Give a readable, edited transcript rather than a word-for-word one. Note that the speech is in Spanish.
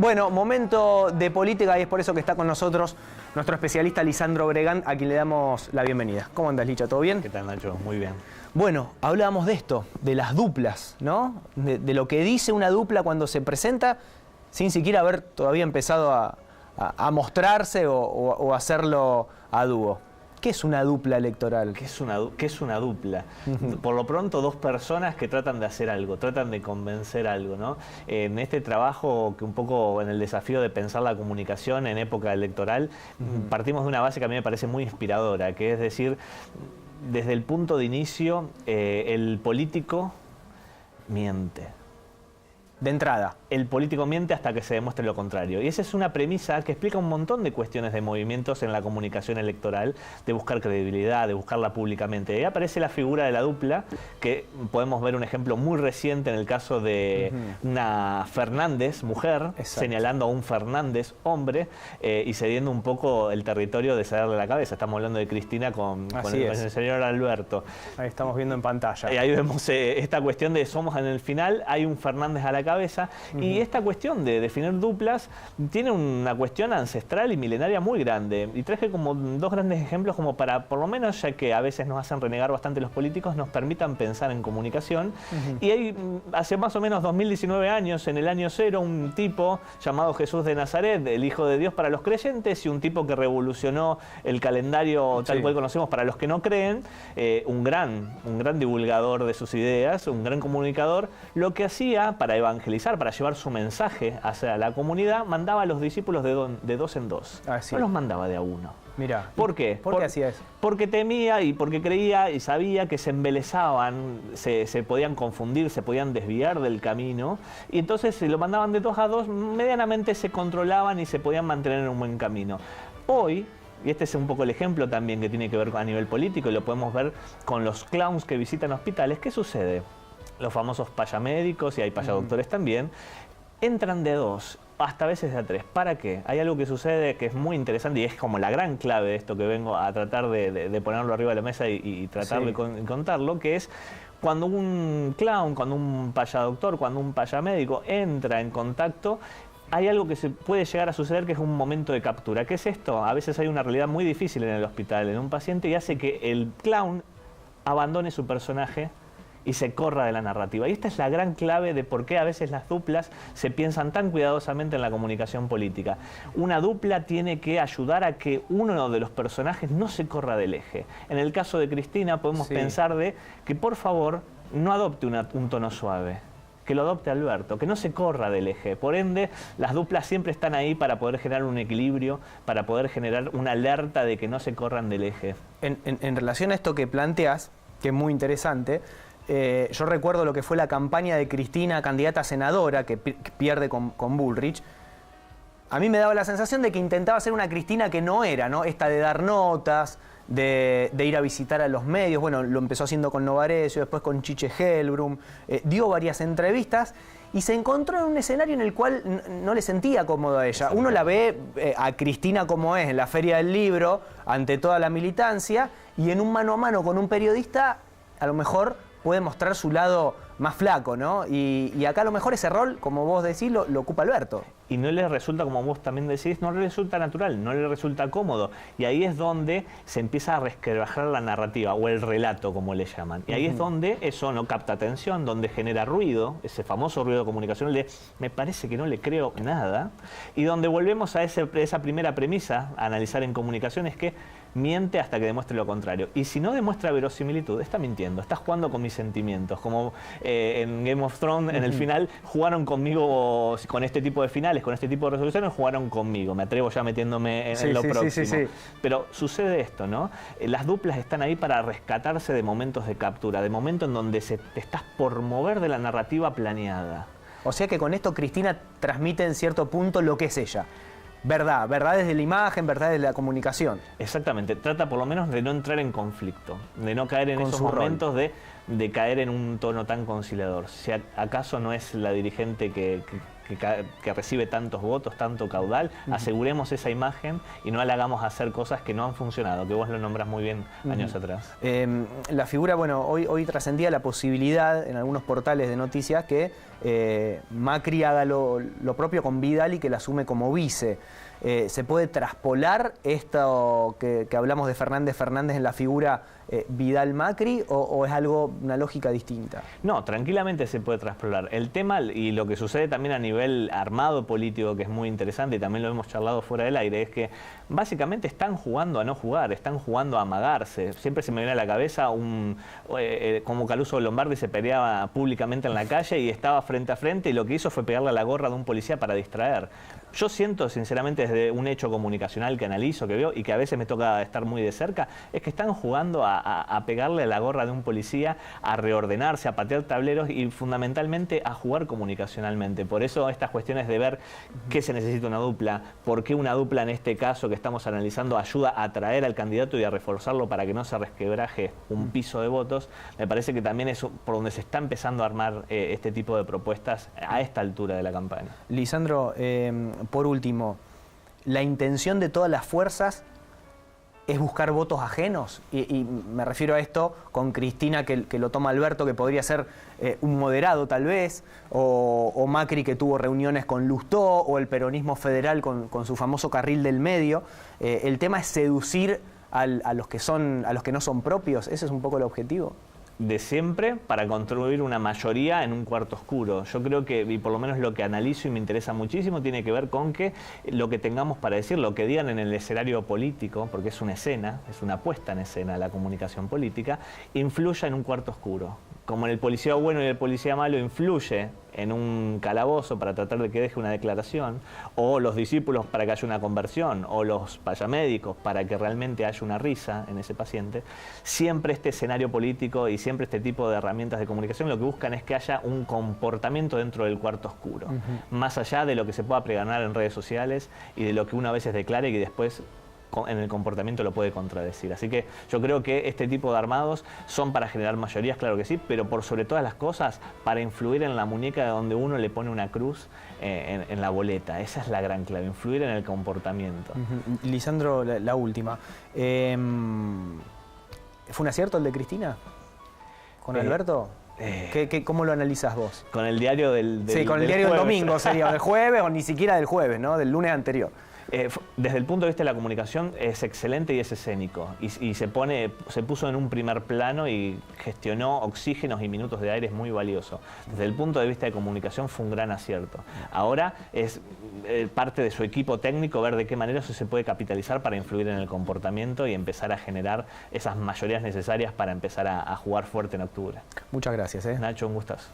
Bueno, momento de política y es por eso que está con nosotros nuestro especialista Lisandro Bregant, a quien le damos la bienvenida. ¿Cómo andas, Licha? ¿Todo bien? ¿Qué tal, Nacho? Muy bien. Bueno, hablábamos de esto, de las duplas, ¿no? De lo que dice una dupla cuando se presenta sin siquiera haber todavía empezado a mostrarse o hacerlo a dúo. ¿Qué es una dupla electoral? ¿Qué es una dupla? Por lo pronto, dos personas que tratan de hacer algo, tratan de convencer algo, ¿no? En este trabajo, que un poco en el desafío de pensar la comunicación en época electoral, partimos de una base que a mí me parece muy inspiradora, que es decir, desde el punto de inicio, el político miente. De entrada. El político miente hasta que se demuestre lo contrario. Y esa es una premisa que explica un montón de cuestiones de movimientos en la comunicación electoral, de buscar credibilidad, de buscarla públicamente. Y ahí aparece la figura de la dupla, que podemos ver un ejemplo muy reciente en el caso de una Fernández, mujer, señalando a un Fernández, hombre, y cediendo un poco el territorio de cederle la cabeza. Estamos hablando de Cristina con el señor Alberto. Ahí estamos viendo en pantalla. Y ahí vemos esta cuestión de somos en el final, hay un Fernández a la cabeza. Y esta cuestión de definir duplas tiene una cuestión ancestral y milenaria muy grande. Y traje como dos grandes ejemplos como para, por lo menos, ya que a veces nos hacen renegar bastante los políticos, nos permitan pensar en comunicación. Y hay, hace más o menos 2019 años, en el año cero, un tipo llamado Jesús de Nazaret, el Hijo de Dios para los creyentes, y un tipo que revolucionó el calendario tal cual conocemos para los que no creen, un gran divulgador de sus ideas, un gran comunicador, lo que hacía para evangelizar, para llevar su mensaje hacia la comunidad, mandaba a los discípulos de dos en dos. No los mandaba de a uno. Mirá. ¿Por qué? ¿Por qué hacía eso? Porque temía y porque creía y sabía que se embelezaban, se podían confundir, se podían desviar del camino. Y entonces, si lo mandaban de dos a dos, medianamente se controlaban y se podían mantener en un buen camino. Hoy, y este es un poco el ejemplo también que tiene que ver a nivel político, y lo podemos ver con los clowns que visitan hospitales, ¿qué sucede? Los famosos payamédicos, y hay payadoctores también, entran de dos, hasta a veces de a tres. ¿Para qué? Hay algo que sucede que es muy interesante y es como la gran clave de esto que vengo a tratar de ponerlo arriba de la mesa y tratar de contarlo, que es cuando un clown, cuando un payadoctor, cuando un payamédico entra en contacto, hay algo que se puede llegar a suceder que es un momento de captura. ¿Qué es esto? A veces hay una realidad muy difícil en el hospital, en un paciente, y hace que el clown abandone su personaje y se corra de la narrativa. Y esta es la gran clave de por qué a veces las duplas se piensan tan cuidadosamente en la comunicación política. Una dupla tiene que ayudar a que uno de los personajes no se corra del eje. En el caso de Cristina podemos pensar de que por favor no adopte un tono suave, que lo adopte Alberto, que no se corra del eje. Por ende, las duplas siempre están ahí para poder generar un equilibrio, para poder generar una alerta de que no se corran del eje. En relación a esto que planteas, que es muy interesante, yo recuerdo lo que fue la campaña de Cristina, candidata a senadora, que pierde con Bullrich. A mí me daba la sensación de que intentaba ser una Cristina que no era, ¿no? Esta de dar notas, de ir a visitar a los medios. Bueno, lo empezó haciendo con Novarecio, después con Chiche Helbrum. Dio varias entrevistas y se encontró en un escenario en el cual no le sentía cómodo a ella. Uno la ve a Cristina como es en la Feria del Libro, ante toda la militancia, y en un mano a mano con un periodista, a lo mejor puede mostrar su lado más flaco, ¿no? Y acá a lo mejor ese rol, como vos decís, lo ocupa Alberto. Y no le resulta, como vos también decís, no le resulta natural, no le resulta cómodo. Y ahí es donde se empieza a resquebrajar la narrativa, o el relato, como le llaman. Y ahí es donde eso no capta atención, donde genera ruido, ese famoso ruido comunicacional de me parece que no le creo nada, y donde volvemos a esa primera premisa a analizar en comunicaciones, que miente hasta que demuestre lo contrario. Y si no demuestra verosimilitud, está mintiendo, está jugando con mis sentimientos. Como en Game of Thrones, en el final, jugaron conmigo con este tipo de finales, con este tipo de resoluciones, jugaron conmigo. Me atrevo ya metiéndome en lo próximo. Pero sucede esto, ¿no? Las duplas están ahí para rescatarse de momentos de captura, de momentos en donde te estás por mover de la narrativa planeada. O sea que con esto Cristina transmite en cierto punto lo que es ella. Verdad desde la imagen, verdad desde la comunicación. Exactamente, trata por lo menos de no entrar en conflicto, de no caer en esos momentos de caer en un tono tan conciliador. Si acaso no es la dirigente que que recibe tantos votos, tanto caudal, aseguremos esa imagen y no la hagamos hacer cosas que no han funcionado, que vos lo nombrás muy bien años atrás. La figura, bueno, hoy trascendía la posibilidad en algunos portales de noticias que Macri haga lo propio con Vidal y que la asume como vice. ¿Se puede traspolar esto que hablamos de Fernández en la figura Vidal-Macri o es una lógica distinta? No, tranquilamente se puede traspolar. El tema y lo que sucede también a nivel armado político, que es muy interesante y también lo hemos charlado fuera del aire, es que básicamente están jugando a no jugar, están jugando a amagarse. Siempre se me viene a la cabeza como Caruso Lombardi se peleaba públicamente en la calle y estaba frente a frente y lo que hizo fue pegarle a la gorra de un policía para distraer. Yo siento, sinceramente, desde un hecho comunicacional que analizo, que veo y que a veces me toca estar muy de cerca, es que están jugando a pegarle a la gorra de un policía, a reordenarse, a patear tableros y fundamentalmente a jugar comunicacionalmente. Por eso estas cuestiones de ver qué se necesita una dupla, por qué una dupla en este caso que estamos analizando ayuda a atraer al candidato y a reforzarlo para que no se resquebraje un piso de votos, me parece que también es por donde se está empezando a armar este tipo de propuestas a esta altura de la campaña. Lisandro, por último, ¿la intención de todas las fuerzas es buscar votos ajenos? Y me refiero a esto con Cristina, que lo toma Alberto, que podría ser un moderado tal vez, o Macri, que tuvo reuniones con Lustó, o el peronismo federal con su famoso carril del medio. El tema es seducir a los que no son propios. ¿Ese es un poco el objetivo? De siempre para construir una mayoría en un cuarto oscuro. Yo creo que, y por lo menos lo que analizo y me interesa muchísimo, tiene que ver con que lo que tengamos para decir, lo que digan en el escenario político, porque es una escena, es una puesta en escena la comunicación política, influya en un cuarto oscuro. Como el policía bueno y el policía malo influye en un calabozo para tratar de que deje una declaración, o los discípulos para que haya una conversión, o los payamédicos para que realmente haya una risa en ese paciente, siempre este escenario político y siempre este tipo de herramientas de comunicación lo que buscan es que haya un comportamiento dentro del cuarto oscuro, más allá de lo que se pueda pregonar en redes sociales y de lo que uno a veces declare y después en el comportamiento lo puede contradecir. Así que yo creo que este tipo de armados son para generar mayorías, claro que sí, pero por sobre todas las cosas, para influir en la muñeca de donde uno le pone una cruz en la boleta. Esa es la gran clave, influir en el comportamiento. Lisandro, la última. ¿Fue un acierto el de Cristina con Alberto? ¿Cómo lo analizas vos? Con el diario del Sí, con el diario del domingo sería, del jueves o ni siquiera del jueves, ¿no? Del lunes anterior. Desde el punto de vista de la comunicación es excelente y es escénico y se puso en un primer plano y gestionó oxígenos y minutos de aire, es muy valioso. Desde el punto de vista de comunicación fue un gran acierto. Ahora es parte de su equipo técnico ver de qué manera eso se puede capitalizar para influir en el comportamiento y empezar a generar esas mayorías necesarias para empezar a jugar fuerte en octubre. Muchas gracias. Nacho, un gustazo.